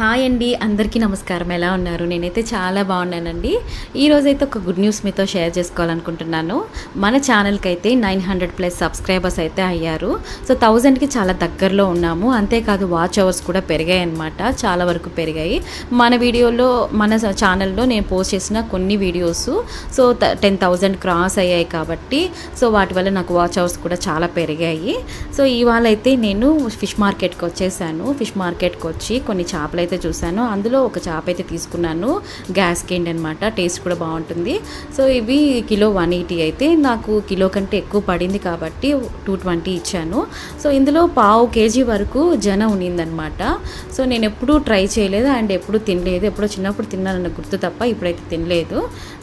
Hi అండి, అందరికీ నమస్కారం. ఎలా ఉన్నారు? నేనైతే చాలా బాగున్నానండి. ఈరోజైతే ఒక గుడ్ న్యూస్ మీతో షేర్ చేసుకోవాలనుకుంటున్నాను. మన ఛానల్కి అయితే 900+ సబ్స్క్రైబర్స్ అయితే అయ్యారు. సో 1000కి చాలా దగ్గరలో ఉన్నాము. అంతేకాదు వాచ్ అవర్స్ కూడా పెరిగాయి అన్నమాట, చాలా వరకు పెరిగాయి. మన వీడియోలో మన ఛానల్లో నేను పోస్ట్ చేసిన కొన్ని వీడియోస్ 10,000 క్రాస్ అయ్యాయి కాబట్టి సో వాటి వల్ల నాకు వాచ్ అవర్స్ కూడా చాలా పెరిగాయి. సో ఇవాళ అయితే నేను ఫిష్ మార్కెట్కి వచ్చేసాను. ఫిష్ మార్కెట్కి వచ్చి కొన్ని చేపలు అయితే చూశాను. అందులో ఒక చేప అయితే తీసుకున్నాను, గ్యాస్ కిండ్ అనమాట. టేస్ట్ కూడా బాగుంటుంది. సో ఇవి కిలో 180 అయితే నాకు కిలో కంటే ఎక్కువ పడింది కాబట్టి 220 ఇచ్చాను. సో ఇందులో పావు కేజీ వరకు జన ఉన్నిందనమాట. సో నేను ఎప్పుడూ ట్రై చేయలేదు అండ్ ఎప్పుడు తినలేదు. ఎప్పుడో చిన్నప్పుడు తిన్నానన్న గుర్తు తప్ప ఇప్పుడైతే తినలేదు.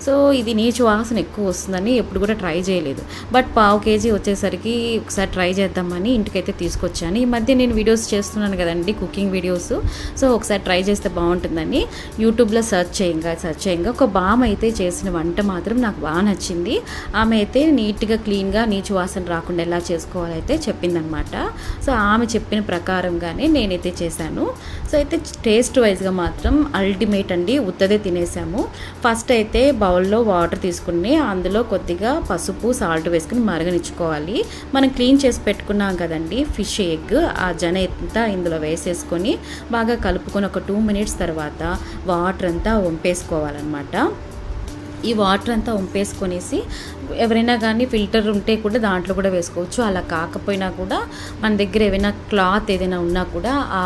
సో ఇది నీచు వాసన ఎక్కువ వస్తుందని ఎప్పుడు కూడా ట్రై చేయలేదు. బట్ పావు కేజీ వచ్చేసరికి ఒకసారి ట్రై చేద్దామని ఇంటికైతే తీసుకొచ్చాను. ఈ మధ్య నేను వీడియోస్ చేస్తున్నాను కదండి, కుకింగ్ వీడియోస్. సో ఒకసారి ట్రై చేస్తే బాగుంటుందని యూట్యూబ్లో సెర్చ్ చేయంగా ఒక బామ్ అయితే చేసిన వంట మాత్రం నాకు బాగా నచ్చింది. ఆమె అయితే నీట్గా క్లీన్గా నీచు వాసన రాకుండా ఎలా చేసుకోవాలైతే చెప్పిందనమాట. సో ఆమె చెప్పిన ప్రకారంగానే నేనైతే చేశాను. సో అయితే టేస్ట్ వైజ్గా మాత్రం అల్టిమేట్ అండి. ఉత్తదే తినేసాము. ఫస్ట్ అయితే బౌల్లో వాటర్ తీసుకుని అందులో కొద్దిగా పసుపు సాల్ట్ వేసుకుని మరగనిచ్చుకోవాలి. మనం క్లీన్ చేసి పెట్టుకున్నాం కదండి ఫిష్ ఎగ్, ఆ జన అంతా ఇందులో వేసేసుకొని బాగా కలుపుకొని ఒక 2 minutes తర్వాత వాటర్ అంతా వంపేసుకోవాలన్నమాట. ఈ వాటర్ అంతా వంపేసుకొనేసి ఎవరైనా కానీ ఫిల్టర్ ఉంటే కూడా దాంట్లో కూడా వేసుకోవచ్చు. అలా కాకపోయినా కూడా మన దగ్గర ఏమైనా క్లాత్ ఏదైనా ఉన్నా కూడా ఆ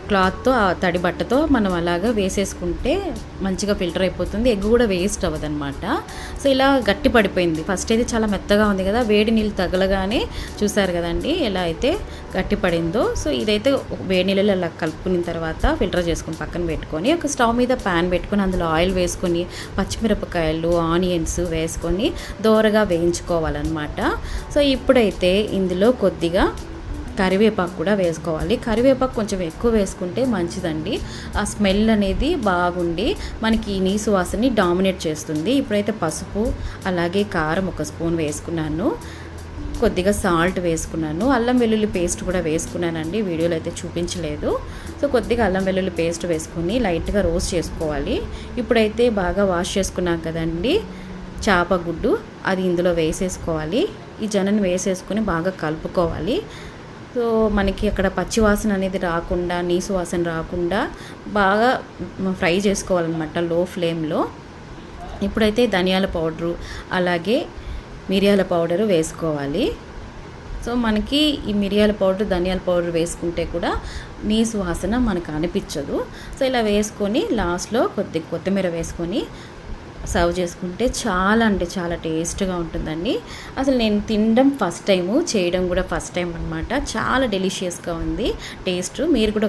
క్లాత్తో ఆ తడి బట్టతో మనం అలాగా వేసేసుకుంటే మంచిగా ఫిల్టర్ అయిపోతుంది. ఎగ్ కూడా వేస్ట్ అవ్వదన్నమాట. సో ఇలా గట్టి పడిపోయింది. ఫస్ట్ అయితే చాలా మెత్తగా ఉంది కదా, వేడి నీళ్ళు తగలగానే చూసారు కదండి ఎలా అయితే గట్టి పడిందో. సో ఇదైతే వేడి నీళ్ళలో అలా కలుపుకున్న తర్వాత ఫిల్టర్ చేసుకుని పక్కన పెట్టుకొని ఒక స్టవ్ మీద ప్యాన్ పెట్టుకొని అందులో ఆయిల్ వేసుకొని పచ్చిమిరపకాయలు ఆనియన్స్ వేసుకొని దోరగా వేయించుకోవాలన్నమాట. సో ఇప్పుడైతే ఇందులో కొద్దిగా కరివేపాకు కూడా వేసుకోవాలి. కరివేపాకు కొంచెం ఎక్కువ వేసుకుంటే మంచిదండి. ఆ స్మెల్ అనేది బాగుండి మనకి ఈ నీసు వాసనని డామినేట్ చేస్తుంది. ఇప్పుడైతే పసుపు అలాగే కారం 1 స్పూన్ వేసుకున్నాను. కొద్దిగా సాల్ట్ వేసుకున్నాను. అల్లం వెల్లుల్లి పేస్ట్ కూడా వేసుకున్నానండి, వీడియోలో అయితే చూపించలేదు. సో కొద్దిగా అల్లం వెల్లుల్లి పేస్ట్ వేసుకుని లైట్గా రోస్ట్ చేసుకోవాలి. ఇప్పుడైతే బాగా వాష్ చేసుకున్నాం కదండి చేప గుడ్డు, అది ఇందులో వేసేసుకోవాలి. ఈ జనని వేసేసుకుని బాగా కలుపుకోవాలి. సో మనకి అక్కడ పచ్చి వాసన అనేది రాకుండా నీసు వాసన రాకుండా బాగా ఫ్రై చేసుకోవాలన్నమాట లో ఫ్లేమ్లో. ఇప్పుడైతే ధనియాల పౌడరు అలాగే మిరియాల పౌడరు వేసుకోవాలి. సో మనకి ఈ మిరియాల పౌడర్ ధనియాల పౌడర్ వేసుకుంటే కూడా నీసు వాసన మనకు అనిపించదు. సో ఇలా వేసుకొని లాస్ట్లో కొద్దిగా కొత్తిమీర వేసుకొని సర్వ్ చేసుకుంటే చాలా అంటే చాలా టేస్ట్గా ఉంటుందండి. అసలు నేను తినడం ఫస్ట్ టైము, చేయడం కూడా ఫస్ట్ టైం అనమాట. చాలా డెలిషియస్గా ఉంది టేస్ట్. మీరు కూడా